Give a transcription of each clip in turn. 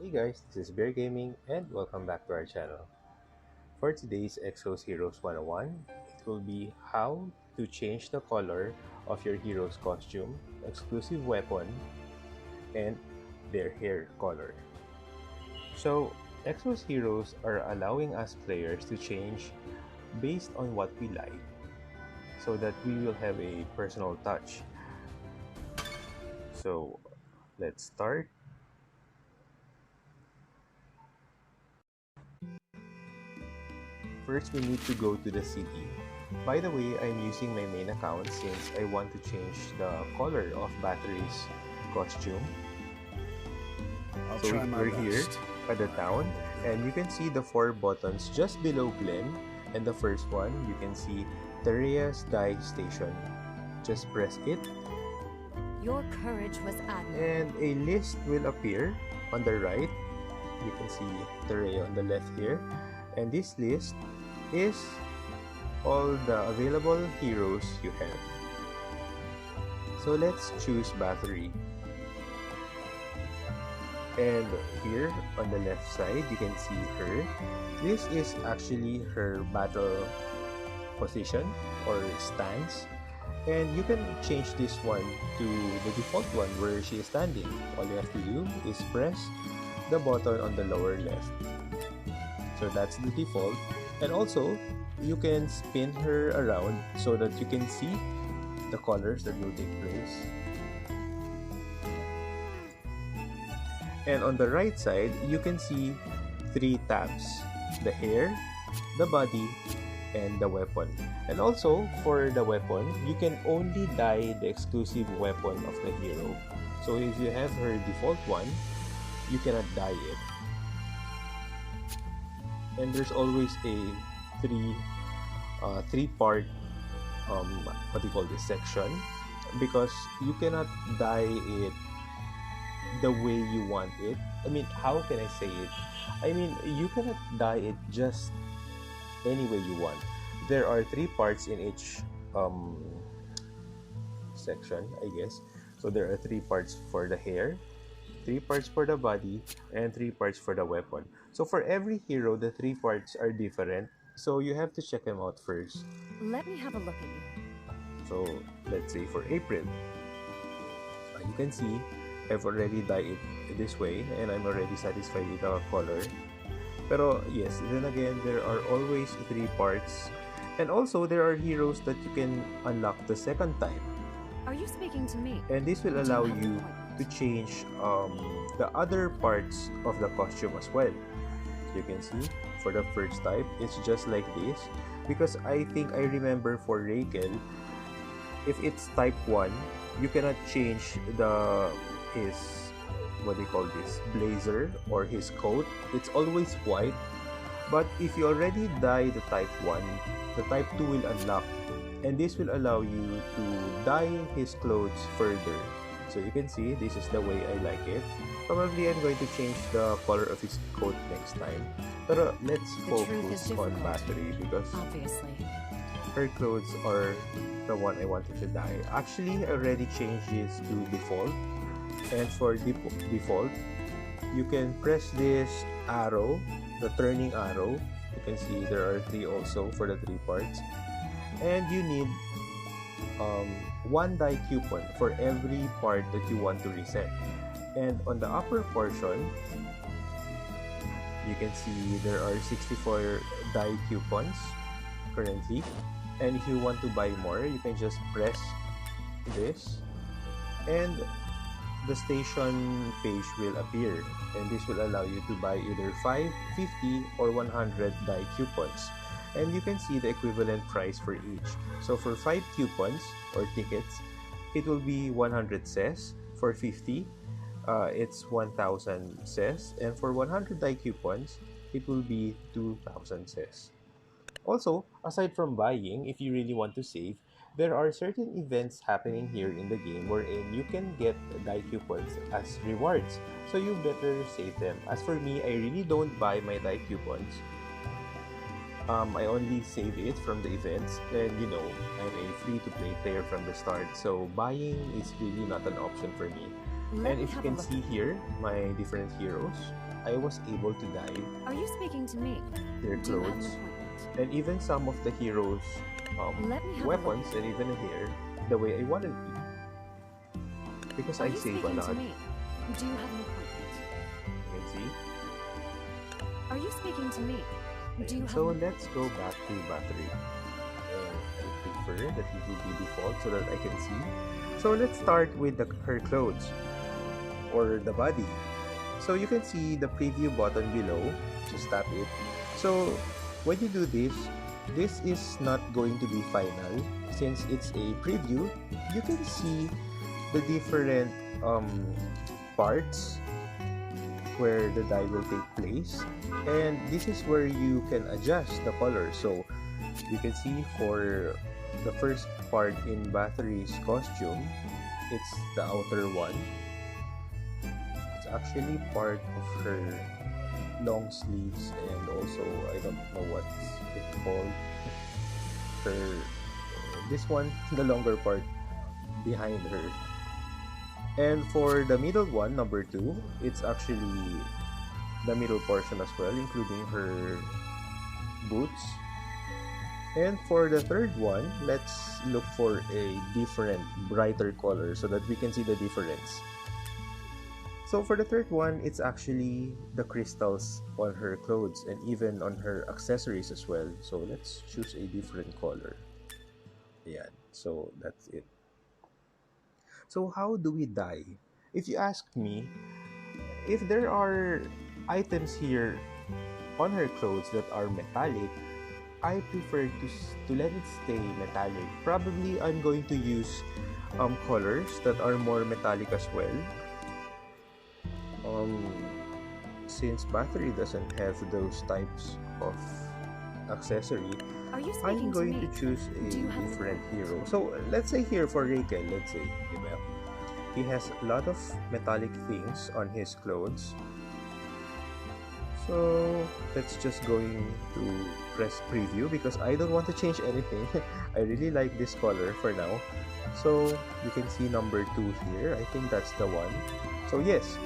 Hey guys, this is Bear Gaming and welcome back to our channel. For today's Exos Heroes 101, it will be how to change the color of your hero's costume, exclusive weapon, and their hair color. So, Exos Heroes are allowing us players to change based on what we like so that we will have a personal touch. So, let's start. First, we need to go to the city. By the way, I'm using my main account since I want to change the color of Battery's costume. I'll So try my we're here best. at the town, and you can see the four buttons just below Glen. And the first one, you can see Terea's Dye Station. Just press it, Your courage was admirable. and a list will appear on the right. You can see Terea on the left here. And this list is all the available heroes you have. So let's choose Battery. And here on the left side, you can see her. This is actually her battle position or stance. And you can change this one to the default one where she is standing. All you have to do is press the button on the lower left. So that's the default. And also, you can spin her around so that you can see the colors that will take place. And on the right side, you can see three tabs: the hair, the body, and the weapon. And also, for the weapon, you can only dye the exclusive weapon of the hero. So if you have her default one, you cannot dye it. And there's always a three-part what do you call this section, because you cannot dye it the way you want it. I mean, how can I say it? I mean, you cannot dye it just any way you want. There are three parts in each section, I guess. So there are three parts for the hair, three parts for the body, and three parts for the weapon. So for every hero, the three parts are different. So you have to check them out first. Let me have a look at you. So let's say for April, you can see I've already dyed it this way and I'm already satisfied with the color. Pero yes, then again, there are always three parts. And also, there are heroes that you can unlock the second time. Are you speaking to me? And this will Do allow have an you appointment? to change the other parts of the costume as well. You can see for the first type, it's just like this. Because I think I remember for Raquel, if it's type 1, you cannot change his, what do you call this, blazer or his coat. It's always white. But if you already dye the type 1, the type 2 will unlock. And this will allow you to dye his clothes further. So you can see, this is the way I like it. Probably I'm going to change the color of his coat next time. But let's The truth is focus on difficult. Battery because Obviously. her clothes are the one I wanted to dye. Actually, I already changed this to default. And for default, you can press this arrow, the turning arrow. You can see there are three also for the three parts. And you need one die coupon for every part that you want to reset. And on the upper portion, you can see there are 64 die coupons currently. And if you want to buy more, you can just press this and the station page will appear, and this will allow you to buy either 5, 50, or 100 die coupons. And you can see the equivalent price for each. So for 5 coupons or tickets, it will be 100 ses. For 50, it's 1000 ses. And for 100 die coupons, it will be 2000 ses. Also, aside from buying, if you really want to save, there are certain events happening here in the game wherein you can get die coupons as rewards. So you better save them. As for me, I really don't buy my die coupons. I only save it from the events, and I'm a free-to-play player from the start, so buying is really not an option for me. Let And me if you have a can look. see here, my different heroes, I was able to dye Are you speaking to me? their Do you have an clothes, appointment? and even some of the heroes' Let me have a weapons look. and even hair the way I wanted to, because Are I you save a speaking lot. to me? Do you have an appointment? You can see. Are you speaking to me? Do you Ayan. have So an let's go appointment? back to battery. And I prefer that it will be default so that I can see. So let's start with her clothes or the body. So you can see the preview button below. Just tap it. So when you do this, this is not going to be final. Since it's a preview, you can see the different um, parts where the dye will take place, and this is where you can adjust the color. So you can see for the first part in Bathory's costume, it's the outer one. It's actually part of her long sleeves, and also I don't know what's it called, her this one, the longer part behind her. And for the middle one, number 2, it's actually the middle portion as well, including her boots. And for the third one, let's look for a different, brighter color so that we can see the difference. So for the third one, it's actually the crystals on her clothes and even on her accessories as well. So let's choose a different color. Yeah, so that's it. So how do we dye? If you ask me, if there are items here on her clothes that are metallic, I prefer to let it stay metallic. Probably I'm going to use colors that are more metallic as well. Um, since battery doesn't have those types of accessory, Are you I'm speaking to going me? to choose a Do you have an different appointment? hero. So let's say here for Raquel, let's say, diba? He has a lot of metallic things on his clothes. So let's just going to press preview because I don't want to change anything. I really like this color for now. So you can see number 2 here. I think that's the one. So yes.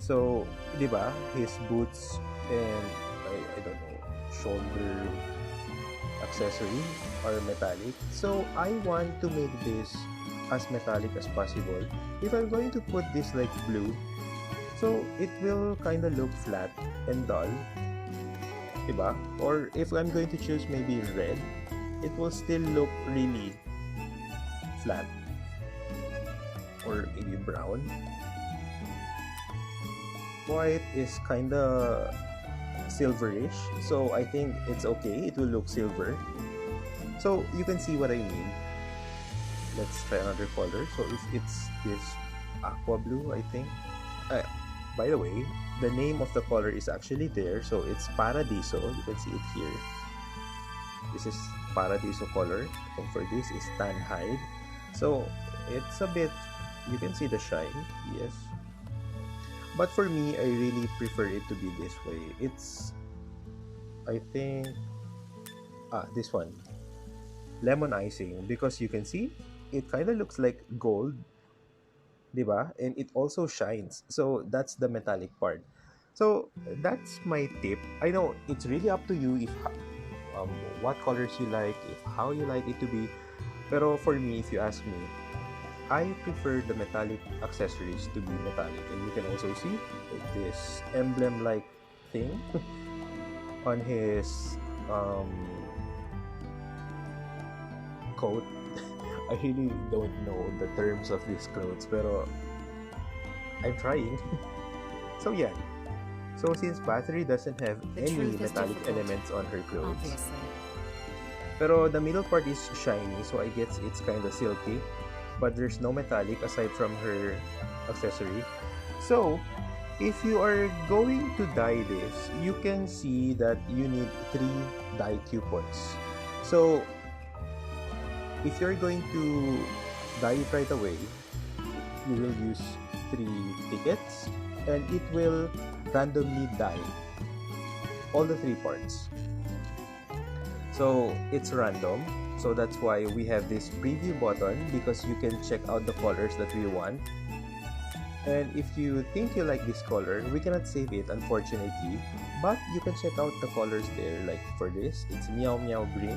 So, diba, his boots and I don't know, shoulder accessory are metallic. So I want to make this as metallic as possible. If I'm going to put this like blue, so it will kind of look flat and dull, diba? Or if I'm going to choose maybe red, it will still look really flat. Or maybe brown. White is kind of silverish, so I think it's okay. It will look silver. So you can see what I mean. Let's try another color. So if it's this aqua blue, I think. By the way, the name of the color is actually there. So it's Paradiso. You can see it here. This is Paradiso color. And for this is Tan Hide. So it's a bit, you can see the shine. Yes. But for me, I really prefer it to be this way. It's, I think, this one. Lemon icing. Because you can see, it kind of looks like gold, diba? And it also shines. So that's the metallic part. So that's my tip. I know it's really up to you if what colors you like, if how you like it to be. Pero for me, if you ask me, I prefer the metallic accessories to be metallic. And you can also see this emblem-like thing on his coat. I really don't know the terms of these clothes, pero I'm trying. So yeah. So since battery doesn't have The any truth is metallic difficult, elements on her clothes, obviously. pero the middle part is shiny, so I guess it's kind of silky. But there's no metallic aside from her accessory. So if you are going to dye this, you can see that you need 3 dye coupons. So if you're going to dye it right away, you will use 3 tickets and it will randomly dye all the 3 parts. So it's random. So that's why we have this preview button, because you can check out the colors that we want. And if you think you like this color, we cannot save it unfortunately, but you can check out the colors there. Like for this, it's Meow Meow Green.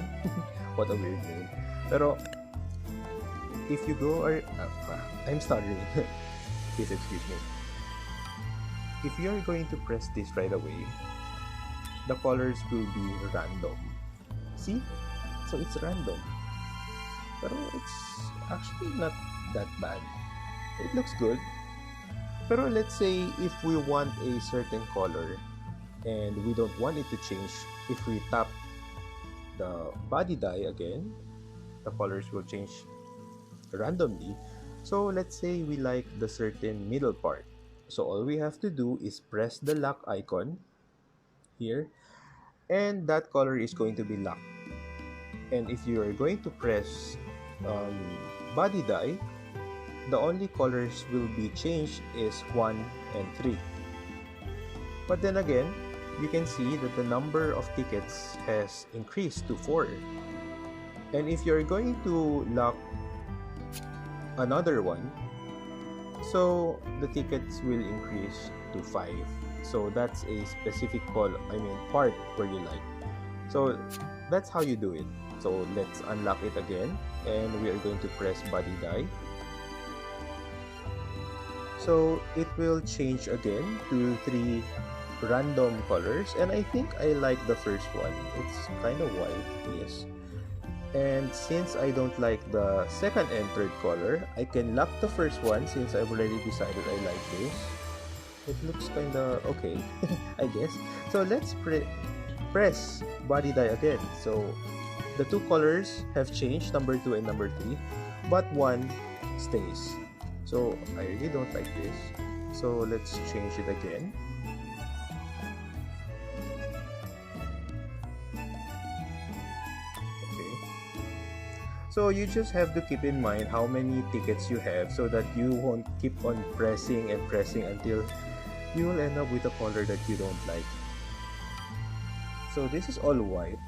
What a weird name. Pero if you go or I'm stuttering. Please excuse me. If you're going to press this right away, the colors will be random. See? So it's random. But it's actually not that bad. It looks good. Pero let's say if we want a certain color and we don't want it to change, if we tap the body dye again, the colors will change randomly. So let's say we like the certain middle part. So all we have to do is press the lock icon here, and that color is going to be locked. And if you are going to press um, body dye, the only colors will be changed is 1 and 3. But then again, you can see that the number of tickets has increased to 4. And if you're going to lock another one, so the tickets will increase to 5. So that's a specific part where you like. So that's how you do it. So let's unlock it again, and we are going to press body dye. So it will change again to 3 random colors, and I think I like the first one. It's kind of white, yes. And since I don't like the second and third color, I can lock the first one since I've already decided I like this. It looks kind of okay, I guess. So let's press body dye again. So the 2 colors have changed, number 2 and number 3, but 1 stays. So I really don't like this. So let's change it again. Okay. So you just have to keep in mind how many tickets you have so that you won't keep on pressing and pressing until you will end up with a color that you don't like. So this is all white.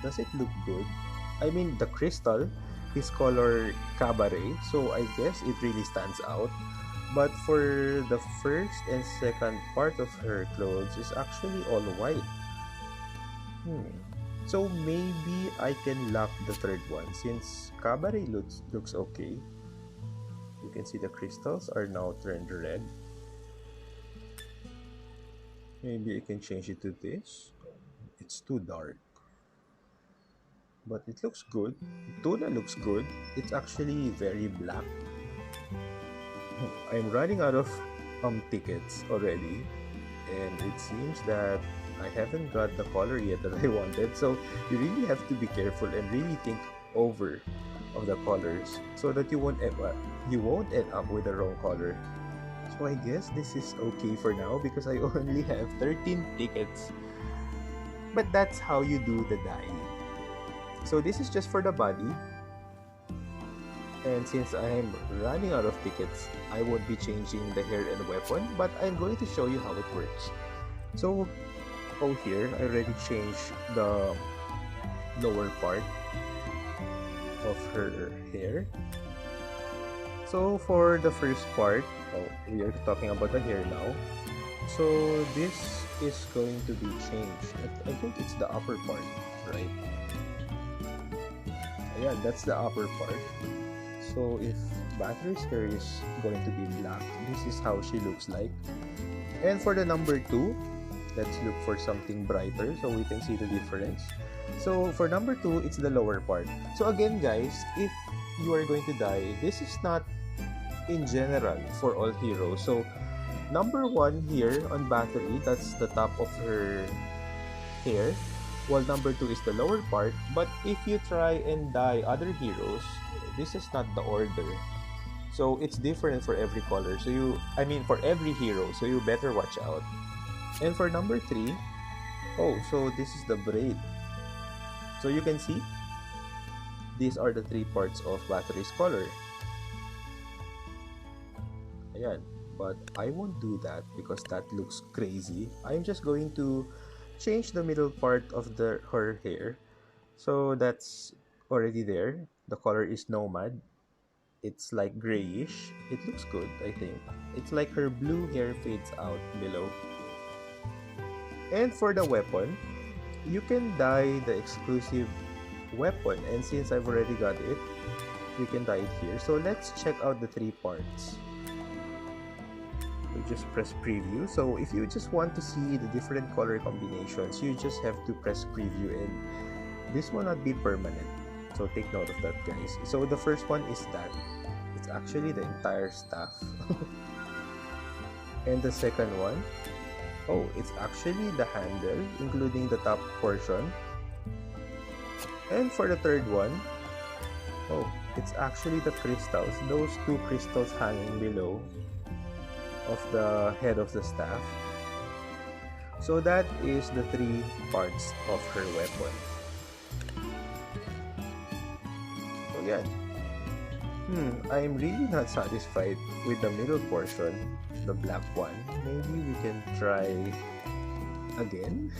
Does it look good? I mean, the crystal is color cabaret, so I guess it really stands out. But for the first and second part of her clothes is actually all white. So maybe I can lock the third one since cabaret looks okay. You can see the crystals are now turned red. Maybe I can change it to this. It's too dark. But it looks good. Tuna looks good. It's actually very black. I'm running out of tickets already, and it seems that I haven't got the color yet that I wanted. So you really have to be careful and really think over of the colors so that you won't end up with the wrong color. So I guess this is okay for now because I only have 13 tickets. But that's how you do the dye. So this is just for the body, and since I am running out of tickets, I won't be changing the hair and weapon, but I'm going to show you how it works. So here I already changed the lower part of her hair. So for the first part, we are talking about the hair now. So this is going to be changed. I think it's the upper part, right? Yeah, that's the upper part. So if Battery's hair is going to be black, this is how she looks like. And for the number 2, let's look for something brighter so we can see the difference. So for number 2, it's the lower part. So again guys, if you are going to dye, this is not in general for all heroes. So number 1 here on Battery, that's the top of her hair, while number 2 is the lower part. But if you try and dye other heroes, this is not the order. So it's different for every color. For every hero. So you better watch out. And for number 3, so this is the braid. So you can see, these are the 3 parts of Battery's color. Ayan. But I won't do that because that looks crazy. I'm just going to change the middle part of her hair. So that's already there. The color is Nomad. it's like grayish. It looks good, I think. It's like her blue hair fades out below. And for the weapon, you can dye the exclusive weapon, and since I've already got it, we can dye it here. So let's check out the three parts. We just press preview. So if you just want to see the different color combinations, you just have to press preview, and this will not be permanent. So take note of that, guys. So the first one is that it's actually the entire staff. And the second one, oh, it's actually the handle, including the top portion. And for the third one, oh, it's actually the crystals, those two crystals hanging below of the head of the staff. So that is the three parts of her weapon. So yeah. I'm really not satisfied with the middle portion, the black one. Maybe we can try again.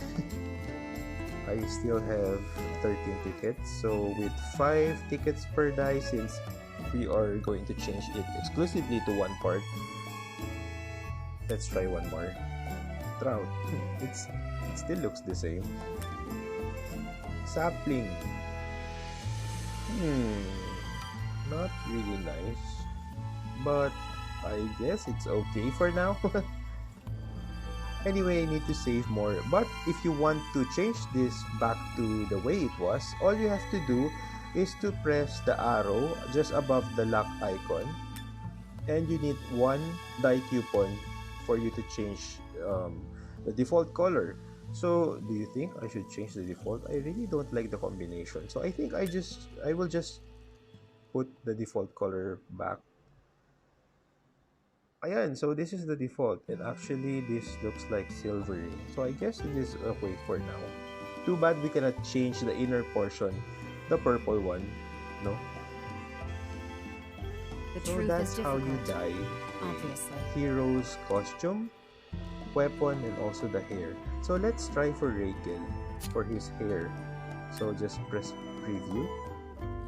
I still have 13 tickets, so with 5 tickets per die, since we are going to change it exclusively to one part, let's try one more. Trout. It still looks the same. Sapling. Not really nice, but I guess it's okay for now. Anyway, I need to save more, but if you want to change this back to the way it was, all you have to do is to press the arrow just above the lock icon, and you need 1 die coupon for you to change the default color. So do you think I should change the default? I really don't like the combination, so I think I will just put the default color back. Ayan, so this is the default, and actually this looks like silvery, so I guess it is okay for now. Too bad we cannot change the inner portion, the purple one, no? The So truth that's is how you difficult, dye obviously. hero's costume, weapon, and also the hair. So let's try for Rachel for his hair. So just press preview.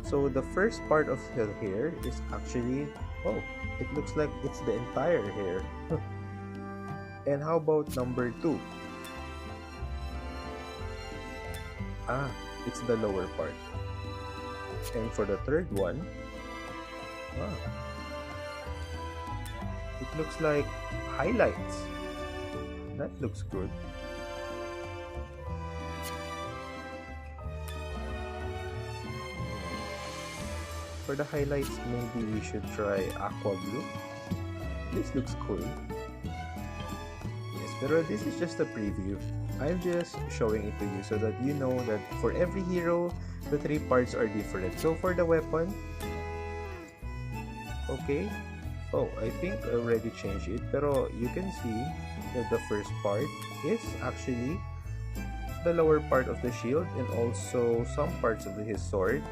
So the first part of the hair is actually, oh, it looks like it's the entire hair. And how about number 2? Ah, it's the lower part. And for the third one, it looks like highlights. That looks good. For the highlights, maybe we should try aqua blue. This looks cool. Yes, but this is just a preview. I'm just showing it to you so that you know that for every hero, the 3 parts are different. So for the weapon, okay. Oh, I think I already changed it. Pero you can see that the first part is actually the lower part of the shield and also some parts of his sword.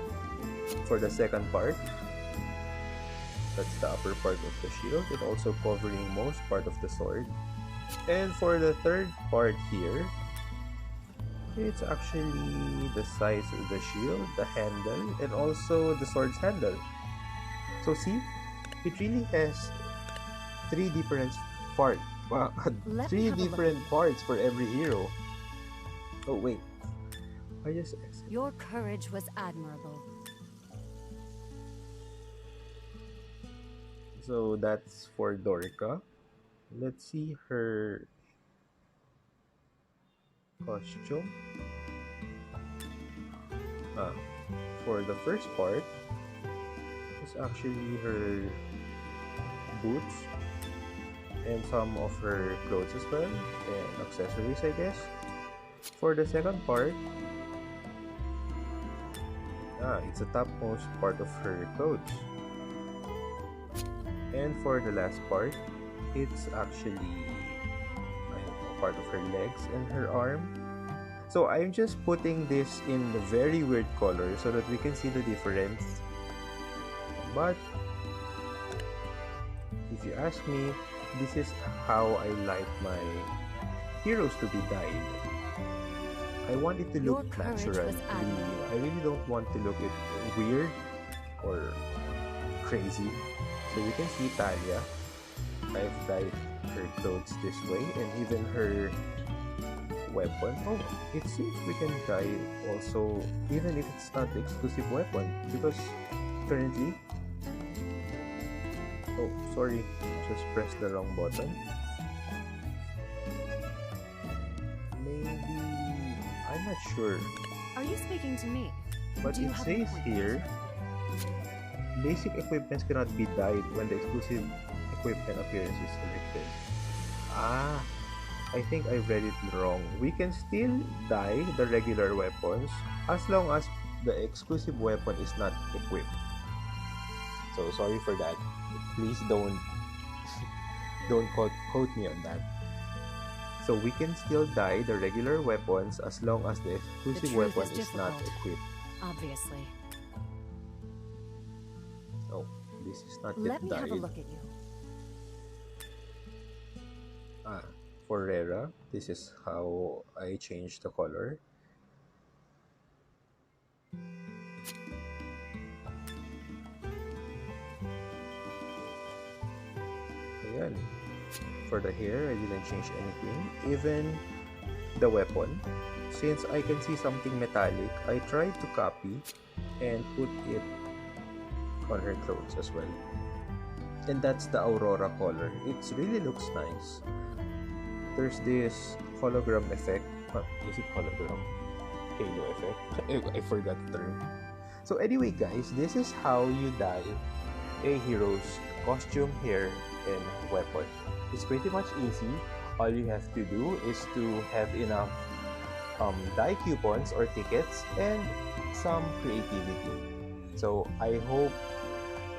For the second part, that's the upper part of the shield and also covering most part of the sword. And for the third part here, it's actually the size of the shield, the handle, and also the sword's handle. So see, it really has 3 different parts. Wow, Let 3 me have a look. different parts for every hero. Oh wait, I just exited. Your courage was admirable. So that's for Dorica. Let's see her costume. For the first part, it's actually her boots and some of her clothes as well, and accessories, I guess. For the second part, it's the topmost part of her clothes. And for the last part, it's actually, I don't know, part of her legs and her arm. So I'm just putting this in the very weird color so that we can see the difference. But if you ask me, this is how I like my heroes to be dyed. I want it to Your look courage natural. was Really. admirable. I really don't want to look it weird or crazy. So you can see Talia. I've dyed her clothes this way, and even her weapon. Oh, it seems we can dye also, even if it's not the exclusive weapon, because currently. Oh, sorry, just pressed the wrong button. Maybe I'm not sure, Are you speaking to me? but Do you it have an says appointment? here basic equipments cannot be dyed when the exclusive equipment appearance is selected. Ah, I think I read it wrong. We can still dye the regular weapons as long as the exclusive weapon is not equipped. So sorry for that. Please don't don't quote me on that. So we can still dye the regular weapons as long as the exclusive truth weapon is is not difficult. equipped. Obviously. Oh, this is not yet Let me have a dyed. look at you. Ah, for Rera, this is how I change the color. Ayan. For the hair, I didn't change anything. Even the weapon, since I can see something metallic, I tried to copy and put it on her clothes as well. And that's the Aurora color. It really looks nice. There's this hologram effect. Is it hologram? Halo effect? I forgot the term. So anyway guys, this is how you dye a hero's costume, hair, and weapon. It's pretty much easy. All you have to do is to have enough dye coupons or tickets and some creativity. So I hope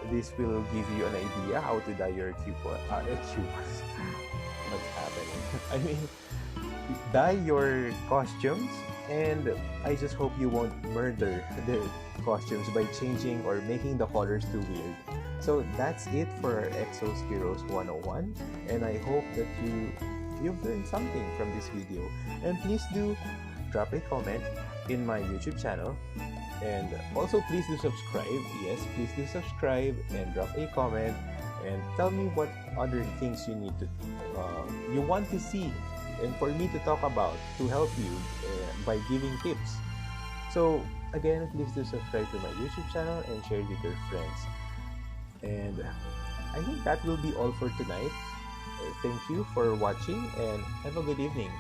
this will give you an idea how to dye your coupons. What's happening? I mean, dye your costumes, and I just hope you won't murder the costumes by changing or making the colors too weird. So that's it for our Exos Heroes 101, and I hope that you've learned something from this video. And please do drop a comment in my YouTube channel, and also please do subscribe. Yes, please do subscribe and drop a comment and tell me what other things you want to see and for me to talk about to help you by giving tips. So again, please do subscribe to my YouTube channel and share it with your friends. And I think that will be all for tonight. Thank you for watching and have a good evening.